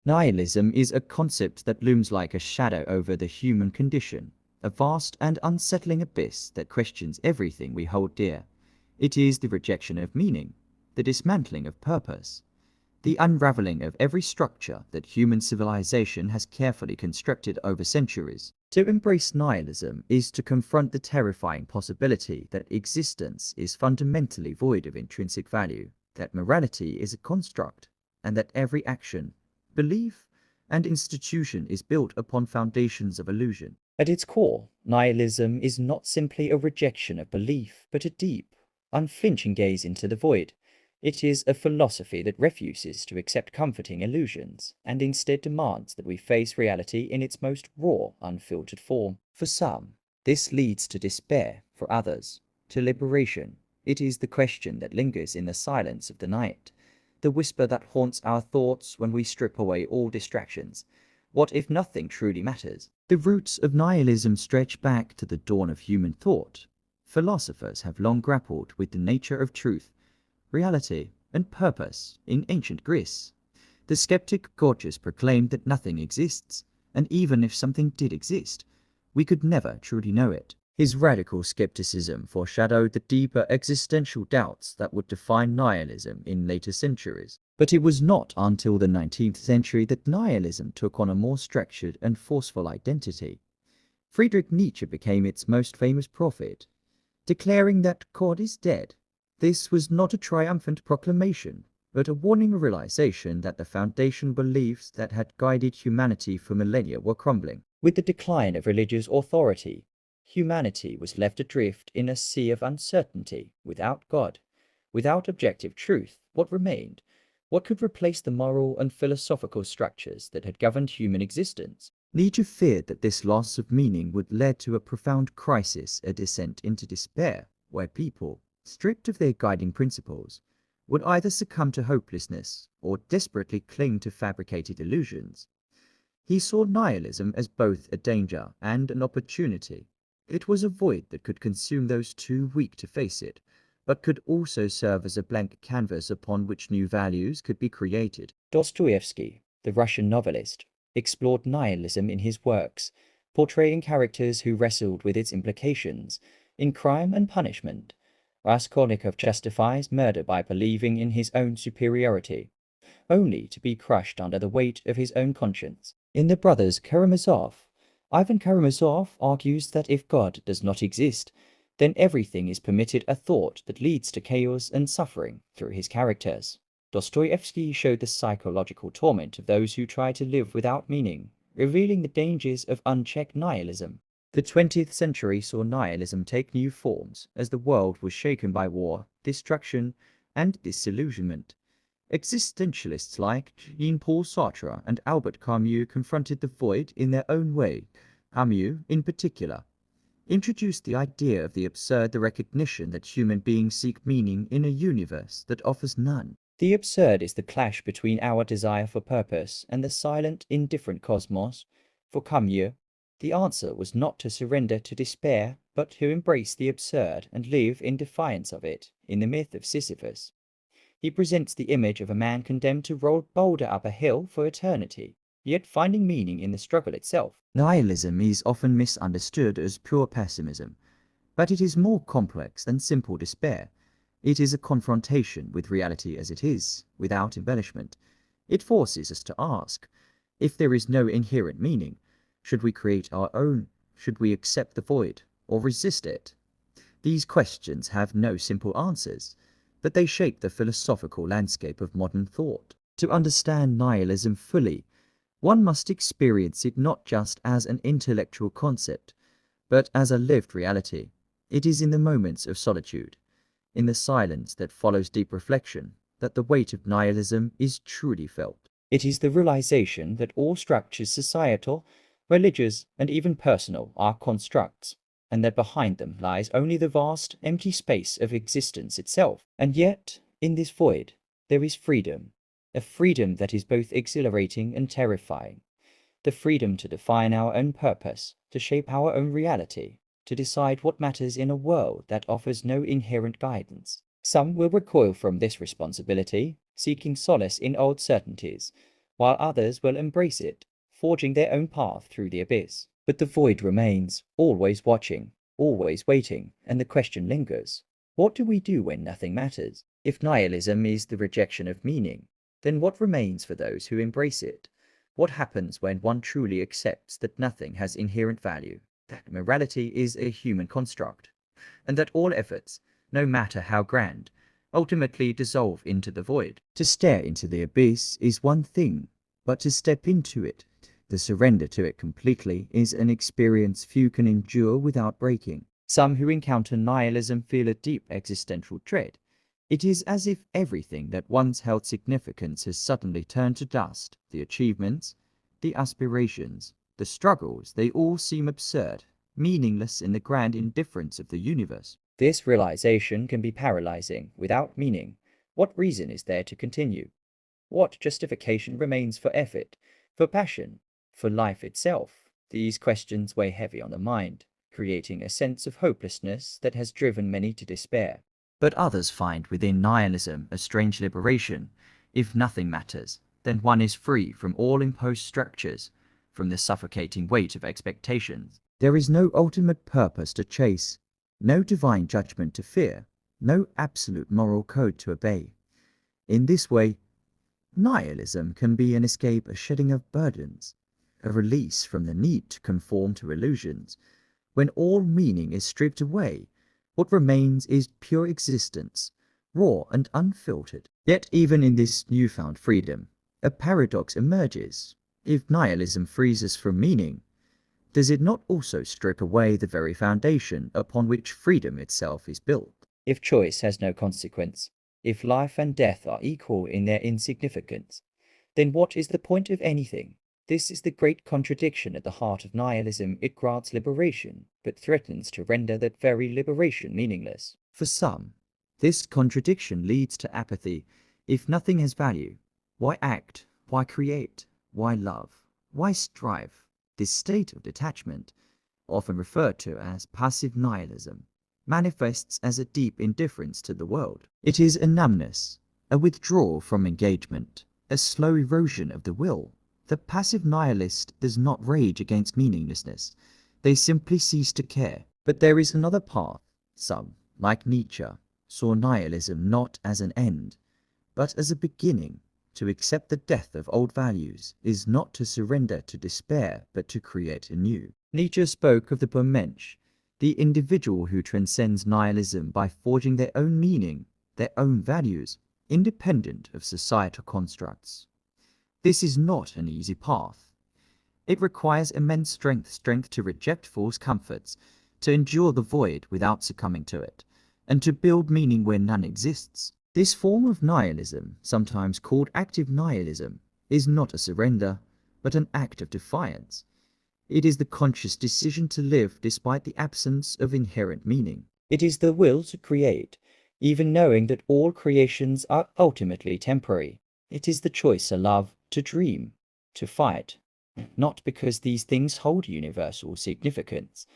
Nihilism is a concept that looms like a shadow over the human condition, a vast and unsettling abyss that questions everything we hold dear. It is the rejection of meaning, the dismantling of purpose, the unraveling of every structure that human civilization has carefully constructed over centuries. To embrace nihilism is to confront the terrifying possibility that existence is fundamentally void of intrinsic value, that morality is a construct, and that every action, belief, and institution is built upon foundations of illusion. At its core, nihilism is not simply a rejection of belief, but a deep, unflinching gaze into the void. It is a philosophy that refuses to accept comforting illusions, and instead demands that we face reality in its most raw, unfiltered form. For some, this leads to despair; for others, to liberation. It is the question that lingers in the silence of the night, the whisper that haunts our thoughts when we strip away all distractions. What if nothing truly matters? The roots of nihilism stretch back to the dawn of human thought. Philosophers have long grappled with the nature of truth, reality, and purpose in ancient Greece. The skeptic Gorgias proclaimed that nothing exists, and even if something did exist, we could never truly know it. His radical skepticism foreshadowed the deeper existential doubts that would define nihilism in later centuries. But it was not until the 19th century that nihilism took on a more structured and forceful identity. Friedrich Nietzsche became its most famous prophet, declaring that God is dead. This was not a triumphant proclamation, but a warning realization that the foundational beliefs that had guided humanity for millennia were crumbling. With the decline of religious authority, humanity was left adrift in a sea of uncertainty. Without God, without objective truth, what remained? What could replace the moral and philosophical structures that had governed human existence? Nietzsche feared that this loss of meaning would lead to a profound crisis, a descent into despair, where people, stripped of their guiding principles, would either succumb to hopelessness or desperately cling to fabricated illusions. He saw nihilism as both a danger and an opportunity. It was a void that could consume those too weak to face it, but could also serve as a blank canvas upon which new values could be created. Dostoevsky, the Russian novelist, explored nihilism in his works, portraying characters who wrestled with its implications. In Crime and Punishment, Raskolnikov justifies murder by believing in his own superiority, only to be crushed under the weight of his own conscience. In The Brothers Karamazov, Ivan Karamazov argues that if God does not exist, then everything is permitted a thought that leads to chaos and suffering through his characters. Dostoevsky showed the psychological torment of those who try to live without meaning, revealing the dangers of unchecked nihilism. The 20th century saw nihilism take new forms as the world was shaken by war, destruction, and disillusionment. Existentialists like Jean-Paul Sartre and Albert Camus confronted the void in their own way. Camus, in particular, introduced the idea of the absurd, the recognition that human beings seek meaning in a universe that offers none. The absurd is the clash between our desire for purpose and the silent, indifferent cosmos. For Camus, the answer was not to surrender to despair, but to embrace the absurd and live in defiance of it. In the myth of Sisyphus, he presents the image of a man condemned to roll a boulder up a hill for eternity, yet finding meaning in the struggle itself. Nihilism is often misunderstood as pure pessimism, but it is more complex than simple despair. It is a confrontation with reality as it is, without embellishment. It forces us to ask, if there is no inherent meaning, should we create our own? Should we accept the void, or resist it? These questions have no simple answers, but they shape the philosophical landscape of modern thought. To understand nihilism fully, one must experience it not just as an intellectual concept, but as a lived reality. It is in the moments of solitude, in the silence that follows deep reflection, that the weight of nihilism is truly felt. It is the realization that all structures, societal, religious, and even personal, are constructs, and that behind them lies only the vast, empty space of existence itself. And yet, in this void, there is freedom, a freedom that is both exhilarating and terrifying. The freedom to define our own purpose, to shape our own reality, to decide what matters in a world that offers no inherent guidance. Some will recoil from this responsibility, seeking solace in old certainties, while others will embrace it, forging their own path through the abyss. But the void remains, always watching, always waiting, and the question lingers. What do we do when nothing matters? If nihilism is the rejection of meaning, then what remains for those who embrace it? What happens when one truly accepts that nothing has inherent value, that morality is a human construct, and that all efforts, no matter how grand, ultimately dissolve into the void? To stare into the abyss is one thing, but to step into it, to surrender to it completely, is an experience few can endure without breaking. Some who encounter nihilism feel a deep existential dread. It is as if everything that once held significance has suddenly turned to dust. The achievements, the aspirations, the struggles, they all seem absurd, meaningless in the grand indifference of the universe. This realization can be paralyzing. Without meaning, what reason is there to continue? What justification remains for effort, for passion, for life itself? These questions weigh heavy on the mind, creating a sense of hopelessness that has driven many to despair. But others find within nihilism a strange liberation. If nothing matters, then one is free from all imposed structures, from the suffocating weight of expectations. There is no ultimate purpose to chase, no divine judgment to fear, no absolute moral code to obey. In this way, nihilism can be an escape, a shedding of burdens, a release from the need to conform to illusions. When all meaning is stripped away, what remains is pure existence, raw and unfiltered. Yet even in this newfound freedom, a paradox emerges. If nihilism frees us from meaning, does it not also strip away the very foundation upon which freedom itself is built? If choice has no consequence, if life and death are equal in their insignificance, then what is the point of anything? This is the great contradiction at the heart of nihilism. It grants liberation, but threatens to render that very liberation meaningless. For some, this contradiction leads to apathy. If nothing has value, why act? Why create? Why love? Why strive? This state of detachment, often referred to as passive nihilism, manifests as a deep indifference to the world. It is a numbness, a withdrawal from engagement, a slow erosion of the will. The passive nihilist does not rage against meaninglessness. They simply cease to care. But there is another path. Some, like Nietzsche, saw nihilism not as an end, but as a beginning. To accept the death of old values is not to surrender to despair, but to create anew. Nietzsche spoke of the Mensch, the individual who transcends nihilism by forging their own meaning, their own values, independent of societal constructs. This is not an easy path. It requires immense strength to reject false comforts, to endure the void without succumbing to it, and to build meaning where none exists. This form of nihilism, sometimes called active nihilism, is not a surrender, but an act of defiance. It is the conscious decision to live despite the absence of inherent meaning. It is the will to create, even knowing that all creations are ultimately temporary. It is the choice to love, to dream, to fight, not because these things hold universal significance,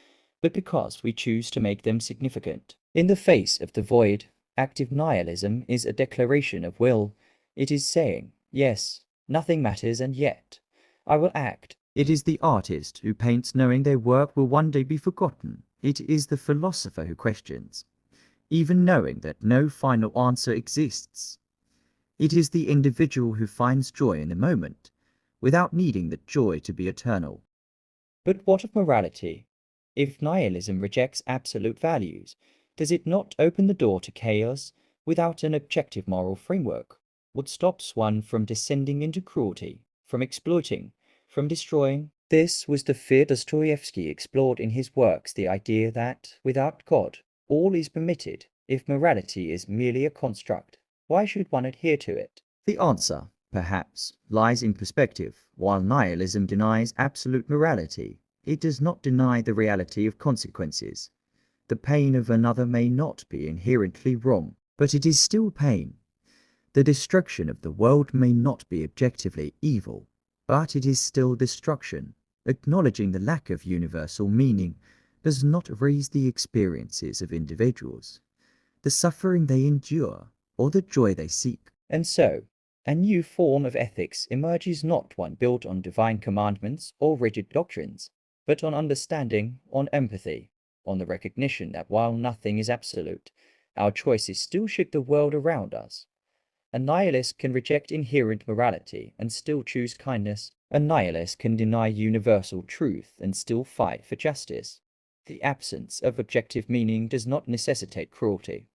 but because we choose to make them significant. In the face of the void, active nihilism is a declaration of will. It is saying, yes, nothing matters, and yet I will act. It is the artist who paints knowing their work will one day be forgotten. It is the philosopher who questions, even knowing that no final answer exists. It is the individual who finds joy in the moment, without needing that joy to be eternal. But what of morality? If nihilism rejects absolute values, does it not open the door to chaos without an objective moral framework? What stops one from descending into cruelty, from exploiting, from destroying? This was the fear Dostoevsky explored in his works, the idea that, without God, all is permitted. If morality is merely a construct, why should one adhere to it? The answer, perhaps, lies in perspective. While nihilism denies absolute morality, it does not deny the reality of consequences. The pain of another may not be inherently wrong, but it is still pain. The destruction of the world may not be objectively evil, but it is still destruction. Acknowledging the lack of universal meaning does not raise the experiences of individuals, the suffering they endure, or the joy they seek. And so, A new form of ethics emerges, not one built on divine commandments or rigid doctrines, but on understanding, on empathy, on the recognition that while nothing is absolute, our choices still shape the world around us. A nihilist can reject inherent morality and still choose kindness. A nihilist can deny universal truth and still fight for justice. The absence of objective meaning does not necessitate cruelty.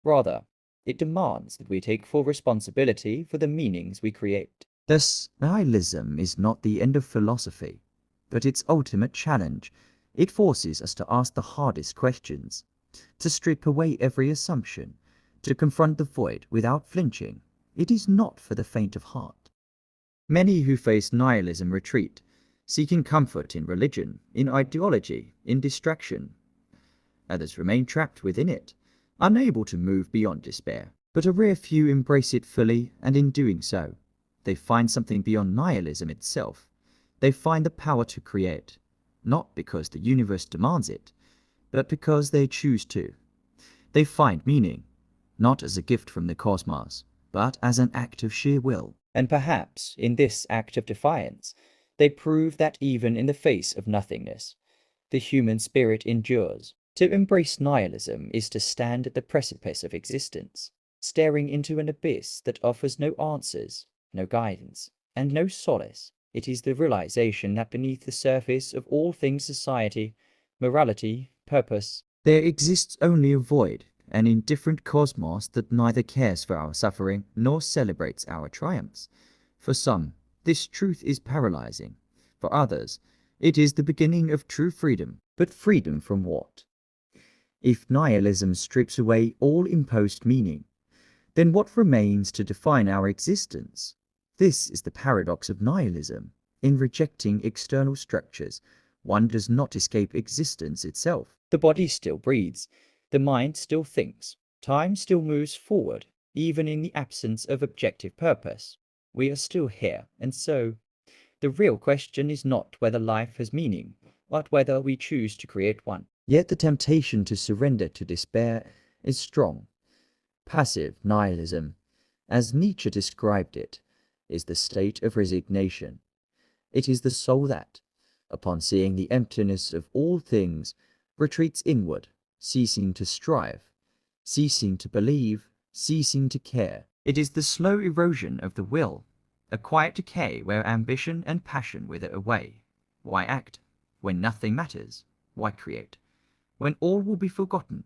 Rather, it demands that we take full responsibility for the meanings we create. Thus, nihilism is not the end of philosophy, but its ultimate challenge. It forces us to ask the hardest questions, to strip away every assumption, to confront the void without flinching. It is not for the faint of heart. Many who face nihilism retreat, seeking comfort in religion, in ideology, in distraction. Others remain trapped within it, unable to move beyond despair. But a rare few embrace it fully, and in doing so, they find something beyond nihilism itself. They find the power to create, not because the universe demands it, but because they choose to. They find meaning, not as a gift from the cosmos, but as an act of sheer will. And perhaps, in this act of defiance, they prove that even in the face of nothingness, the human spirit endures. To embrace nihilism is to stand at the precipice of existence, staring into an abyss that offers no answers, no guidance, and no solace. It is the realization that beneath the surface of all things society, morality, purpose, there exists only a void, an indifferent cosmos that neither cares for our suffering nor celebrates our triumphs. For some, this truth is paralyzing. For others, it is the beginning of true freedom. But freedom from what? If nihilism strips away all imposed meaning, then what remains to define our existence? This is the paradox of nihilism. In rejecting external structures, one does not escape existence itself. The body still breathes, the mind still thinks, time still moves forward, even in the absence of objective purpose. We are still here, and so the real question is not whether life has meaning, but whether we choose to create one. Yet the temptation to surrender to despair is strong. Passive nihilism, as Nietzsche described it, is the state of resignation. It is the soul that, upon seeing the emptiness of all things, retreats inward, ceasing to strive, ceasing to believe, ceasing to care. It is the slow erosion of the will, a quiet decay where ambition and passion wither away. Why act when nothing matters? Why create when all will be forgotten?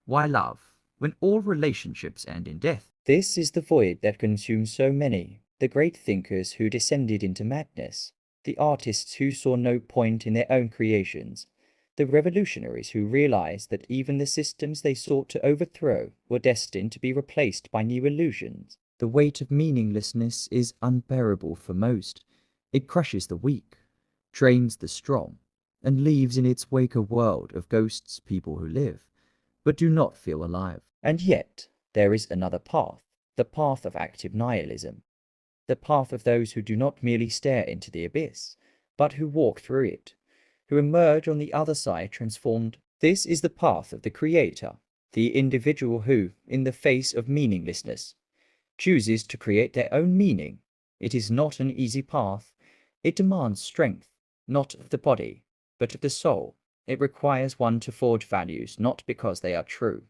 Why love when all relationships end in death? This is the void that consumes so many, the great thinkers who descended into madness, the artists who saw no point in their own creations, the revolutionaries who realized that even the systems they sought to overthrow were destined to be replaced by new illusions. The weight of meaninglessness is unbearable for most. It crushes the weak, trains the strong, and leaves in its wake a world of ghosts, people who live, but do not feel alive. And yet, there is another path, the path of active nihilism, the path of those who do not merely stare into the abyss, but who walk through it, who emerge on the other side transformed. This is the path of the creator, the individual who, in the face of meaninglessness, chooses to create their own meaning. It is not an easy path. It demands strength, not of the body, but of the soul. It requires one to forge values not because they are true,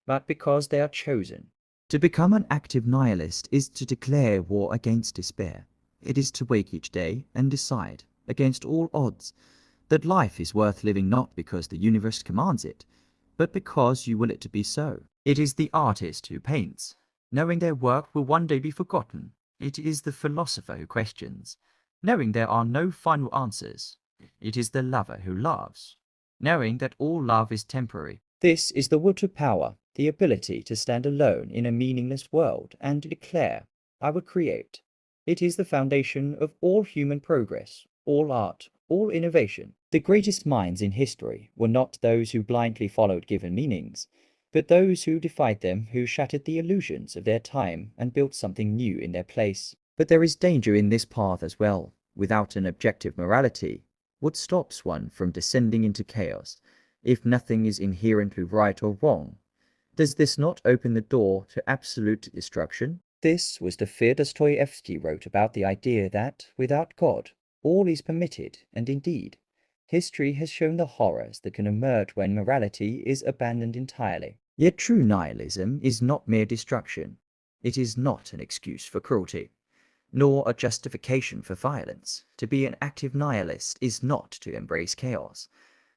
but because they are chosen. To become an active nihilist is to declare war against despair. It is to wake each day and decide, against all odds, that life is worth living not because the universe commands it, but because you will it to be so. It is the artist who paints, knowing their work will one day be forgotten. It is the philosopher who questions, knowing there are no final answers. It is the lover who loves, knowing that all love is temporary. This is the will to power, the ability to stand alone in a meaningless world and to declare, I will create. It is the foundation of all human progress, all art, all innovation. The greatest minds in history were not those who blindly followed given meanings, but those who defied them, who shattered the illusions of their time and built something new in their place. But there is danger in this path as well. Without an objective morality, what stops one from descending into chaos, if nothing is inherently right or wrong? Does this not open the door to absolute destruction? This was the fear Dostoevsky wrote about the idea that, without God, all is permitted, and indeed, history has shown the horrors that can emerge when morality is abandoned entirely. Yet true nihilism is not mere destruction. It is not an excuse for cruelty, nor a justification for violence. To be an active nihilist is not to embrace chaos,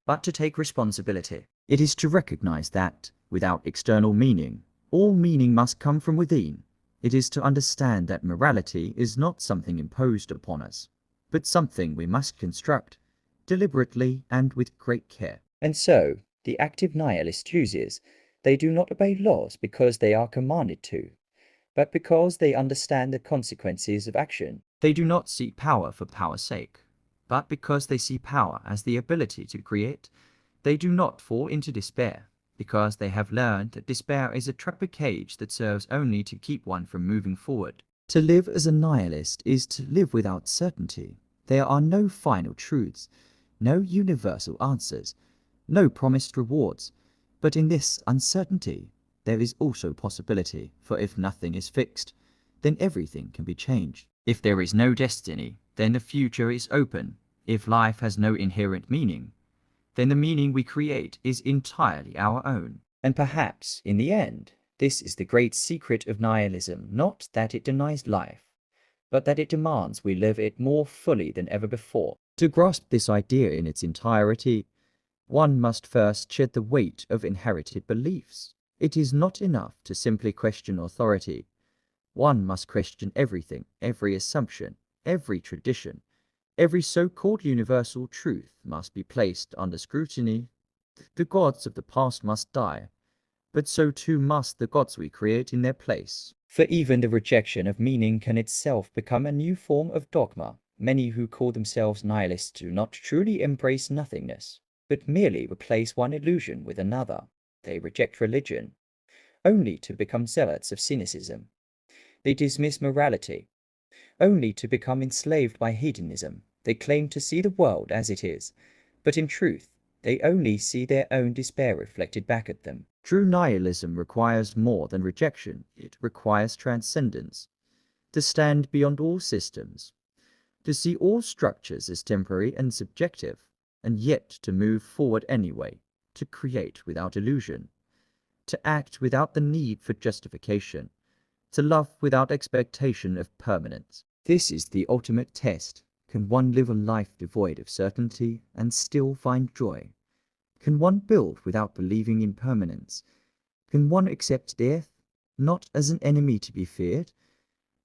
but to take responsibility. It is to recognize that, without external meaning, all meaning must come from within. It is to understand that morality is not something imposed upon us, but something we must construct, deliberately and with great care. And so, the active nihilist chooses, they do not obey laws because they are commanded to, but because they understand the consequences of action. They do not seek power for power's sake, but because they see power as the ability to create. They do not fall into despair, because they have learned that despair is a trapper cage that serves only to keep one from moving forward. To live as a nihilist is to live without certainty. There are no final truths, no universal answers, no promised rewards. But in this uncertainty, there is also possibility, for if nothing is fixed, then everything can be changed. If there is no destiny, then the future is open. If life has no inherent meaning, then the meaning we create is entirely our own. And perhaps, in the end, this is the great secret of nihilism, not that it denies life, but that it demands we live it more fully than ever before. To grasp this idea in its entirety, one must first shed the weight of inherited beliefs. It is not enough to simply question authority. One must question everything, every assumption, every tradition. Every so-called universal truth must be placed under scrutiny. The gods of the past must die, but so too must the gods we create in their place. For even the rejection of meaning can itself become a new form of dogma. Many who call themselves nihilists do not truly embrace nothingness, but merely replace one illusion with another. They reject religion, only to become zealots of cynicism. They dismiss morality, only to become enslaved by hedonism. They claim to see the world as it is, but in truth, they only see their own despair reflected back at them. True nihilism requires more than rejection. It requires transcendence. To stand beyond all systems, to see all structures as temporary and subjective, and yet to move forward anyway, to create without illusion, to act without the need for justification, to love without expectation of permanence. This is the ultimate test. Can one live a life devoid of certainty and still find joy? Can one build without believing in permanence? Can one accept death, not as an enemy to be feared,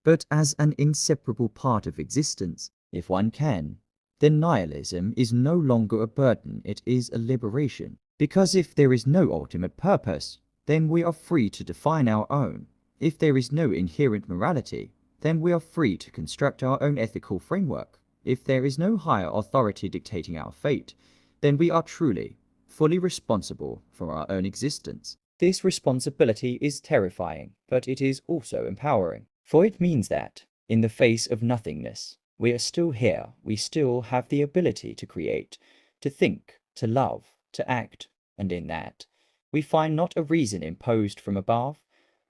but as an inseparable part of existence? If one can, then nihilism is no longer a burden, it is a liberation. Because if there is no ultimate purpose, then we are free to define our own. If there is no inherent morality, then we are free to construct our own ethical framework. If there is no higher authority dictating our fate, then we are truly, fully responsible for our own existence. This responsibility is terrifying, but it is also empowering, for it means that, in the face of nothingness, we are still here, we still have the ability to create, to think, to love, to act, and in that, we find not a reason imposed from above,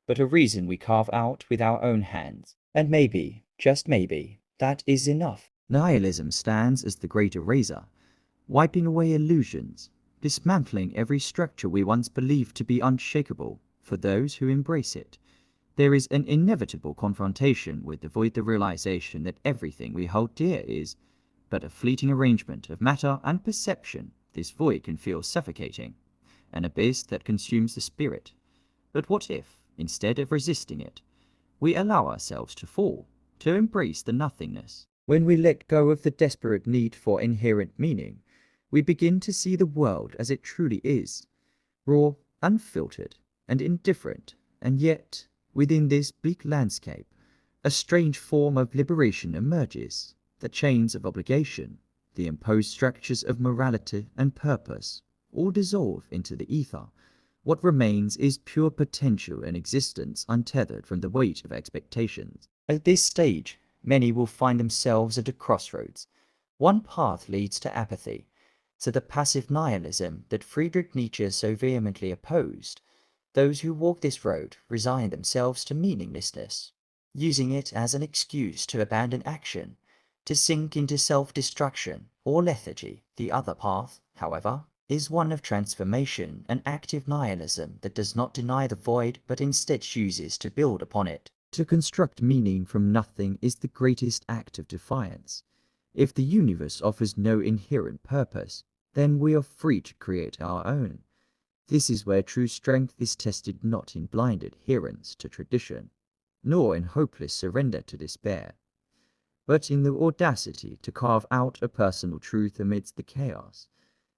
but a reason we carve out with our own hands. And maybe, just maybe, that is enough. Nihilism stands as the great eraser, wiping away illusions, dismantling every structure we once believed to be unshakable. For those who embrace it, there is an inevitable confrontation with the realization that everything we hold dear is but a fleeting arrangement of matter and perception. This void can feel suffocating, an abyss that consumes the spirit. But what if, instead of resisting it, we allow ourselves to fall, to embrace the nothingness? When we let go of the desperate need for inherent meaning, we begin to see the world as it truly is, raw, unfiltered, and indifferent. And yet, within this bleak landscape, a strange form of liberation emerges. The chains of obligation, the imposed structures of morality and purpose, all dissolve into the ether. What remains is pure potential and existence untethered from the weight of expectations. At this stage, many will find themselves at a crossroads. One path leads to apathy, to the passive nihilism that Friedrich Nietzsche so vehemently opposed. Those who walk this road resign themselves to meaninglessness. using it as an excuse to abandon action, to sink into self-destruction or lethargy. The other path, however, is one of transformation and active nihilism that does not deny the void but instead chooses to build upon it. To construct meaning from nothing is the greatest act of defiance. If the universe offers no inherent purpose, then we are free to create our own. This is where true strength is tested, not in blind adherence to tradition, nor in hopeless surrender to despair, but in the audacity to carve out a personal truth amidst the chaos.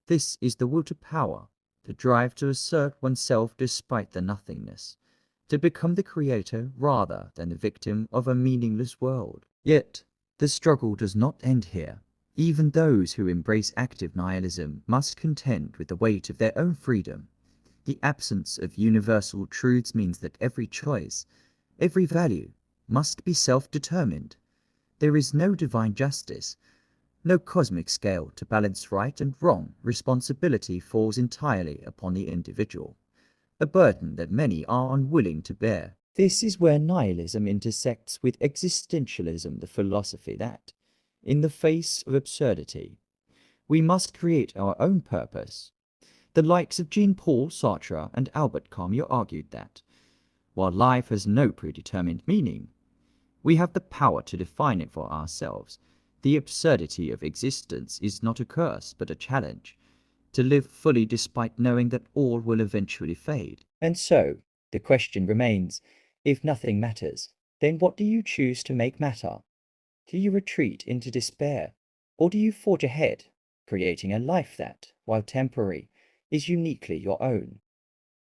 This is the will to power, the drive to assert oneself despite the nothingness, to become the creator rather than the victim of a meaningless world. Yet, the struggle does not end here. Even those who embrace active nihilism must contend with the weight of their own freedom. The absence of universal truths means that every choice, every value, must be self-determined. There is no divine justice, no cosmic scale to balance right and wrong. Responsibility falls entirely upon the individual, a burden that many are unwilling to bear. This is where nihilism intersects with existentialism, the philosophy that, in the face of absurdity, we must create our own purpose. The likes of Jean-Paul Sartre and Albert Camus argued that, while life has no predetermined meaning, we have the power to define it for ourselves. The absurdity of existence is not a curse, but a challenge, to live fully despite knowing that all will eventually fade. And so, the question remains, if nothing matters, then what do you choose to make matter? Do you retreat into despair, or do you forge ahead, creating a life that, while temporary, is uniquely your own?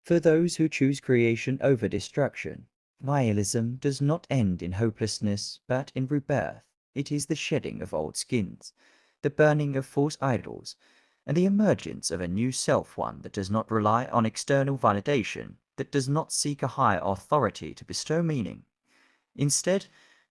For those who choose creation over destruction, nihilism does not end in hopelessness, but in rebirth. It is the shedding of old skins, the burning of false idols, and the emergence of a new self, one that does not rely on external validation, that does not seek a higher authority to bestow meaning. Instead,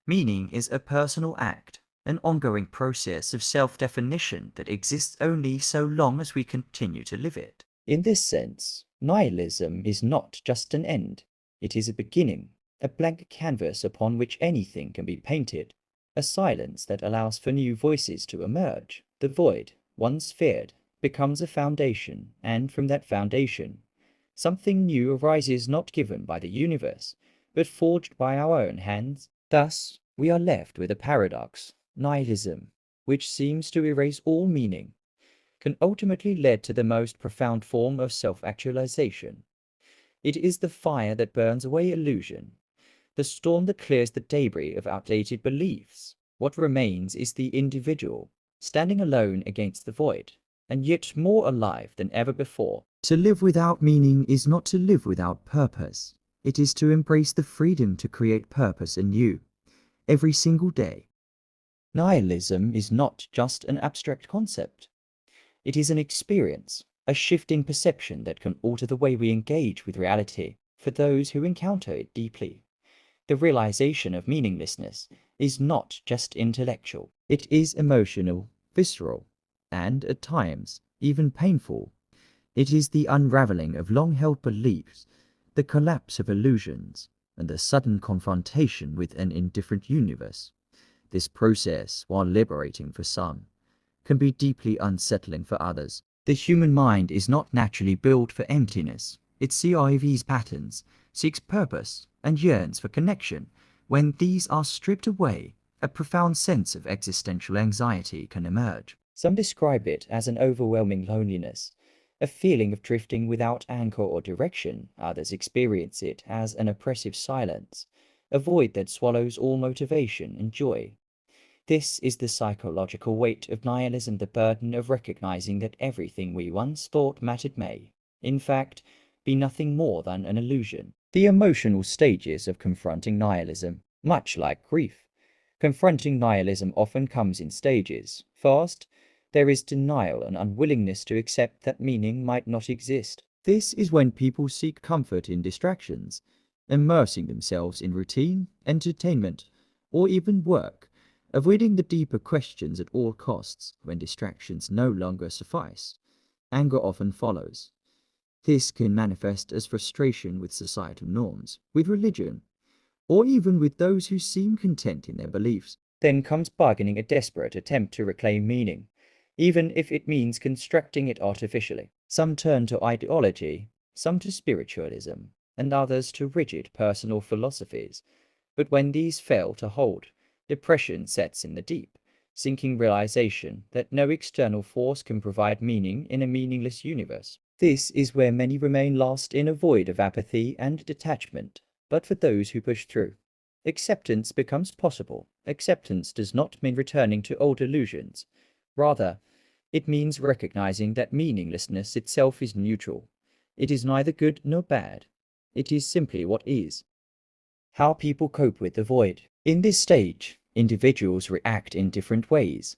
meaning is a personal act, an ongoing process of self-definition that exists only so long as we continue to live it. In this sense, nihilism is not just an end, it is a beginning, a blank canvas upon which anything can be painted, a silence that allows for new voices to emerge. The void, once feared, becomes a foundation, and from that foundation, something new arises, not given by the universe, but forged by our own hands. Thus, we are left with a paradox. Nihilism, which seems to erase all meaning, can ultimately lead to the most profound form of self-actualization. It is the fire that burns away illusion, the storm that clears the debris of outdated beliefs. What remains is the individual, standing alone against the void, and yet more alive than ever before. To live without meaning is not to live without purpose. It is to embrace the freedom to create purpose anew, every single day. Nihilism is not just an abstract concept. It is an experience, a shift in perception that can alter the way we engage with reality for those who encounter it deeply. The realization of meaninglessness is not just intellectual. It is emotional, visceral, and, at times, even painful. It is the unraveling of long-held beliefs, the collapse of illusions, and the sudden confrontation with an indifferent universe. This process, while liberating for some, can be deeply unsettling for others. The human mind is not naturally built for emptiness. It CIVs patterns, seeks purpose, and yearns for connection. When these are stripped away, a profound sense of existential anxiety can emerge. Some describe it as an overwhelming loneliness, a feeling of drifting without anchor or direction. Others experience it as an oppressive silence, a void that swallows all motivation and joy. This is the psychological weight of nihilism, the burden of recognizing that everything we once thought mattered may, in fact, be nothing more than an illusion. The emotional stages of confronting nihilism, much like grief. Confronting nihilism often comes in stages. First, there is denial and unwillingness to accept that meaning might not exist. This is when people seek comfort in distractions, immersing themselves in routine, entertainment, or even work, avoiding the deeper questions at all costs. When distractions no longer suffice, anger often follows. This can manifest as frustration with societal norms, with religion, or even with those who seem content in their beliefs. Then comes bargaining, a desperate attempt to reclaim meaning, even if it means constructing it artificially. Some turn to ideology, some to spiritualism, and others to rigid personal philosophies. But when these fail to hold, depression sets in, the deep, sinking realization that no external force can provide meaning in a meaningless universe. This is where many remain lost in a void of apathy and detachment. But for those who push through, acceptance becomes possible. Acceptance does not mean returning to old illusions. Rather, it means recognizing that meaninglessness itself is neutral. It is neither good nor bad. It is simply what is. How people cope with the void. In this stage, individuals react in different ways.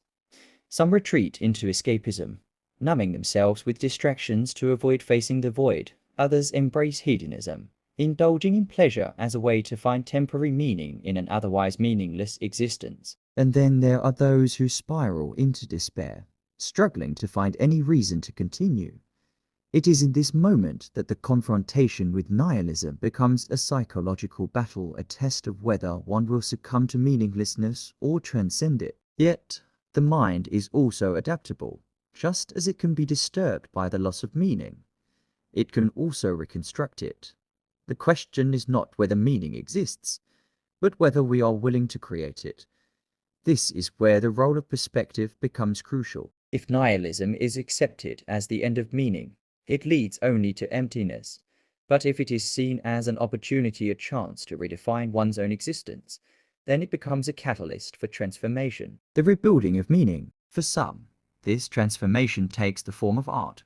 Some retreat into escapism, numbing themselves with distractions to avoid facing the void. Others embrace hedonism, indulging in pleasure as a way to find temporary meaning in an otherwise meaningless existence. And then there are those who spiral into despair, struggling to find any reason to continue. It is in this moment that the confrontation with nihilism becomes a psychological battle, a test of whether one will succumb to meaninglessness or transcend it. Yet, the mind is also adaptable. Just as it can be disturbed by the loss of meaning, it can also reconstruct it. The question is not whether meaning exists, but whether we are willing to create it. This is where the role of perspective becomes crucial. If nihilism is accepted as the end of meaning, it leads only to emptiness. But if it is seen as an opportunity, a chance to redefine one's own existence, then it becomes a catalyst for transformation, the rebuilding of meaning. For some, this transformation takes the form of art.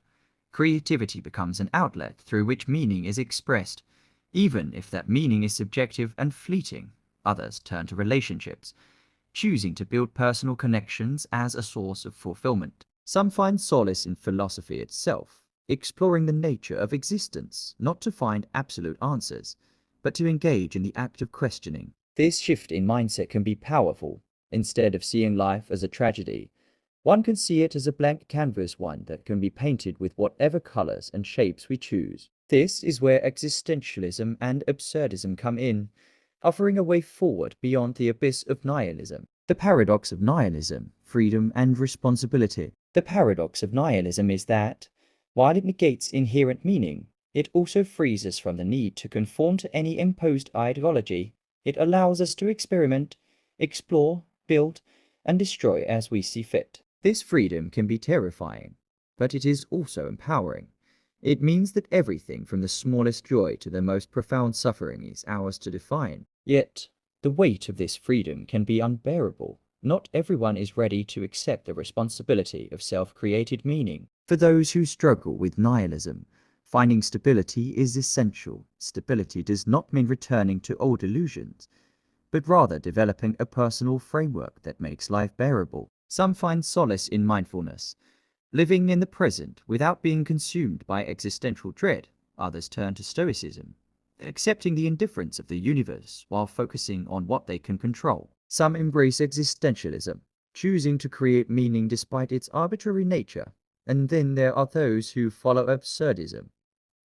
Creativity becomes an outlet through which meaning is expressed, even if that meaning is subjective and fleeting. Others turn to relationships, choosing to build personal connections as a source of fulfillment. Some find solace in philosophy itself, exploring the nature of existence, not to find absolute answers, but to engage in the act of questioning. This shift in mindset can be powerful. Instead of seeing life as a tragedy, one can see it as a blank canvas, one that can be painted with whatever colors and shapes we choose. This is where existentialism and absurdism come in, offering a way forward beyond the abyss of nihilism. The paradox of nihilism, freedom and responsibility. The paradox of nihilism is that, while it negates inherent meaning, it also frees us from the need to conform to any imposed ideology. It allows us to experiment, explore, build, and destroy as we see fit. This freedom can be terrifying, but it is also empowering. It means that everything from the smallest joy to the most profound suffering is ours to define. Yet, the weight of this freedom can be unbearable. Not everyone is ready to accept the responsibility of self-created meaning. For those who struggle with nihilism, finding stability is essential. Stability does not mean returning to old illusions, but rather developing a personal framework that makes life bearable. Some find solace in mindfulness, living in the present without being consumed by existential dread. Others turn to stoicism, accepting the indifference of the universe while focusing on what they can control. Some embrace existentialism, choosing to create meaning despite its arbitrary nature. And then there are those who follow absurdism,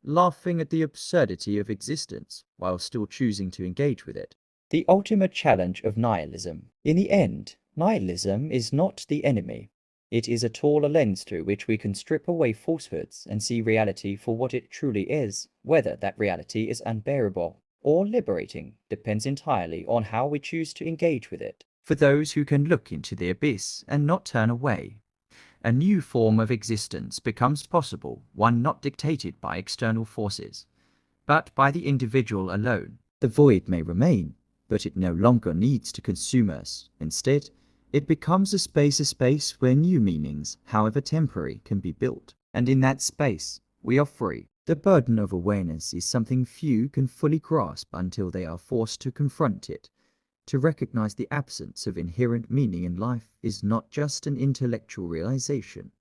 laughing at the absurdity of existence while still choosing to engage with it. The ultimate challenge of nihilism. In the end, nihilism is not the enemy. It is a tool, a lens through which we can strip away falsehoods and see reality for what it truly is. Whether that reality is unbearable or liberating depends entirely on how we choose to engage with it. For those who can look into the abyss and not turn away, a new form of existence becomes possible, one not dictated by external forces, but by the individual alone. The void may remain, but it no longer needs to consume us. Instead, it becomes a space where new meanings, however temporary, can be built. And in that space, we are free. The burden of awareness is something few can fully grasp until they are forced to confront it. To recognize the absence of inherent meaning in life is not just an intellectual realization.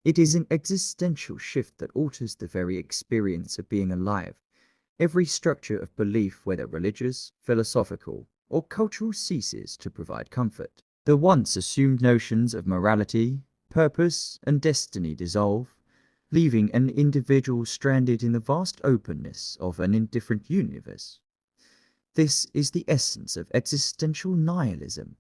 It is an existential shift that alters the very experience of being alive. Every structure of belief, whether religious, philosophical, or cultural, ceases to provide comfort. The once assumed notions of morality, purpose, and destiny dissolve, leaving an individual stranded in the vast openness of an indifferent universe. This is the essence of existential nihilism,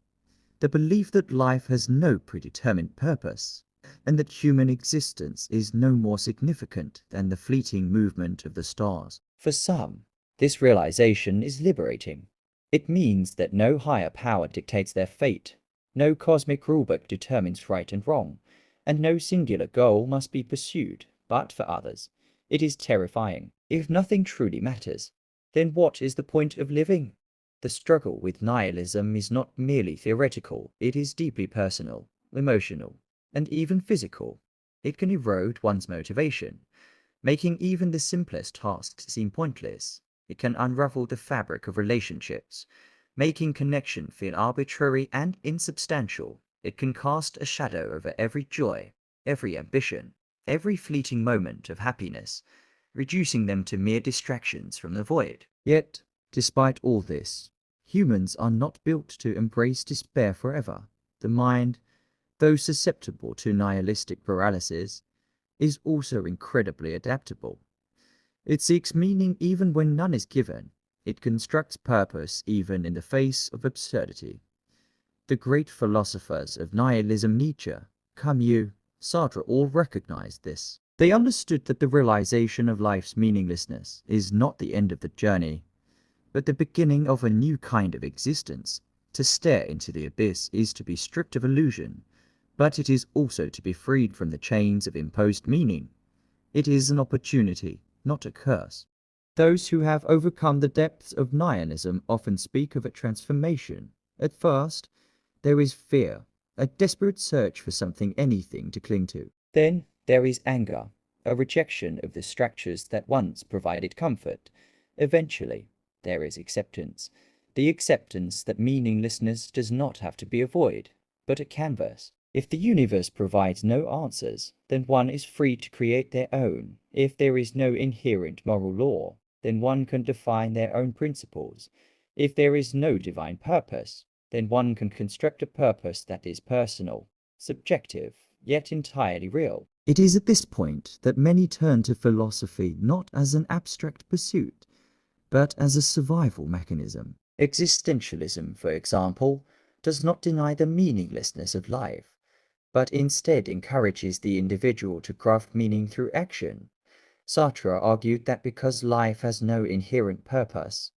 the belief that life has no predetermined purpose, and that human existence is no more significant than the fleeting movement of the stars. For some, this realization is liberating. It means that no higher power dictates their fate, no cosmic rulebook determines right and wrong, and no singular goal must be pursued. But for others, it is terrifying. If nothing truly matters, then what is the point of living? The struggle with nihilism is not merely theoretical, it is deeply personal, emotional, and even physical. It can erode one's motivation, making even the simplest tasks seem pointless. It can unravel the fabric of relationships, making connection feel arbitrary and insubstantial. It can cast a shadow over every joy, every ambition, every fleeting moment of happiness, reducing them to mere distractions from the void. Yet, despite all this, humans are not built to embrace despair forever. The mind, though susceptible to nihilistic paralysis, is also incredibly adaptable. It seeks meaning even when none is given. It constructs purpose even in the face of absurdity. The great philosophers of nihilism, Nietzsche, Camus, Sartre, all recognized this. They understood that the realization of life's meaninglessness is not the end of the journey, but the beginning of a new kind of existence. To stare into the abyss is to be stripped of illusion, but it is also to be freed from the chains of imposed meaning. It is an opportunity, not a curse. Those who have overcome the depths of nihilism often speak of a transformation. At first, there is fear, a desperate search for something, anything to cling to. Then there is anger, a rejection of the structures that once provided comfort. Eventually, there is acceptance, the acceptance that meaninglessness does not have to be a void, but a canvas. If the universe provides no answers, then one is free to create their own. If there is no inherent moral law, then one can define their own principles. If there is no divine purpose, then one can construct a purpose that is personal, subjective, yet entirely real. It is at this point that many turn to philosophy not as an abstract pursuit, but as a survival mechanism. Existentialism, for example, does not deny the meaninglessness of life, but instead encourages the individual to craft meaning through action. Sartre argued that because life has no inherent purpose,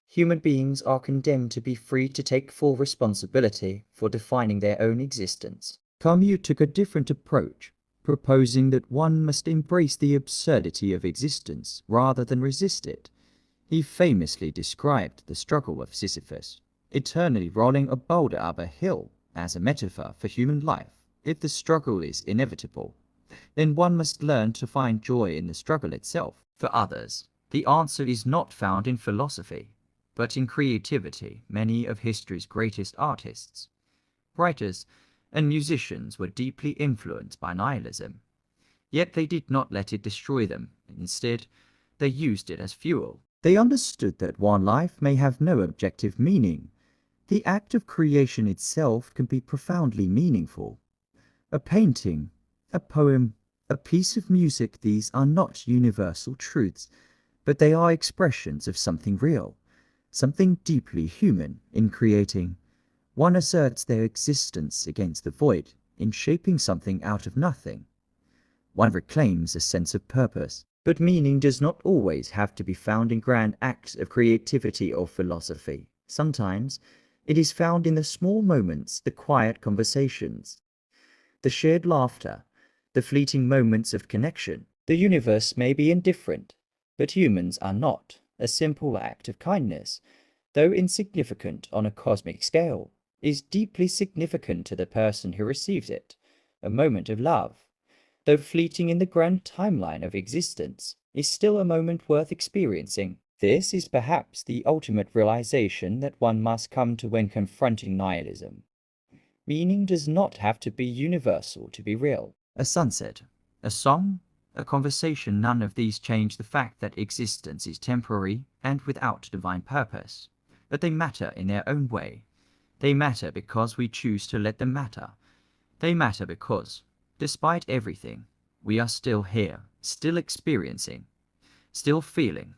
human beings are condemned to be free to take full responsibility for defining their own existence. Camus took a different approach, proposing that one must embrace the absurdity of existence rather than resist it. He famously described the struggle of Sisyphus, eternally rolling a boulder up a hill, as a metaphor for human life. If the struggle is inevitable, then one must learn to find joy in the struggle itself. For others, the answer is not found in philosophy, but in creativity. Many of history's greatest artists, writers, and musicians were deeply influenced by nihilism. Yet they did not let it destroy them. Instead, they used it as fuel. They understood that while life may have no objective meaning, the act of creation itself can be profoundly meaningful. A painting, a poem, a piece of music, these are not universal truths, but they are expressions of something real, something deeply human. In creating, one asserts their existence against the void. In shaping something out of nothing, one reclaims a sense of purpose. But meaning does not always have to be found in grand acts of creativity or philosophy. Sometimes it is found in the small moments, the quiet conversations, the shared laughter, the fleeting moments of connection. The universe may be indifferent, but humans are not. A simple act of kindness, though insignificant on a cosmic scale, is deeply significant to the person who receives it. A moment of love, though fleeting in the grand timeline of existence, is still a moment worth experiencing. This is perhaps the ultimate realization that one must come to when confronting nihilism. Meaning does not have to be universal to be real. A sunset, a song, a conversation, none of these change the fact that existence is temporary and without divine purpose. But they matter in their own way. They matter because we choose to let them matter. They matter because, despite everything, we are still here, still experiencing, still feeling,